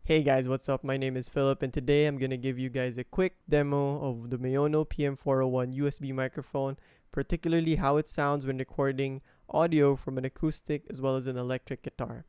Hey guys, what's up? My name is Philip and today I'm going to give you guys a quick demo of the Maono PM401 USB microphone, particularly how it sounds when recording audio from an acoustic as well as an electric guitar.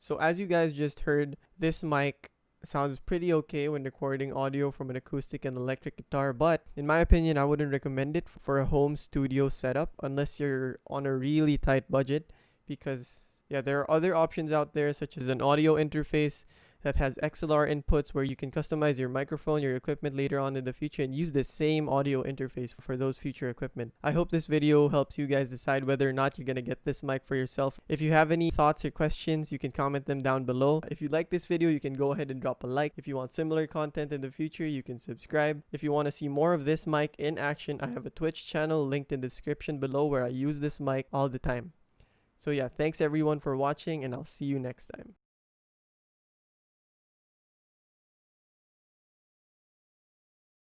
So as you guys just heard, this mic sounds pretty okay when recording audio from an acoustic and electric guitar, but in my opinion, I wouldn't recommend it for a home studio setup unless you're on a really tight budget, because yeah, there are other options out there such as an audio interface that has XLR inputs where you can customize your microphone, your equipment later on in the future and use the same audio interface for those future equipment. I hope this video helps you guys decide whether or not you're going to get this mic for yourself. If you have any thoughts or questions, you can comment them down below. If you like this video, you can go ahead and drop a like. If you want similar content in the future, you can subscribe. If you want to see more of this mic in action, I have a Twitch channel linked in the description below where I use this mic all the time. So yeah, thanks everyone for watching, and I'll see you next time.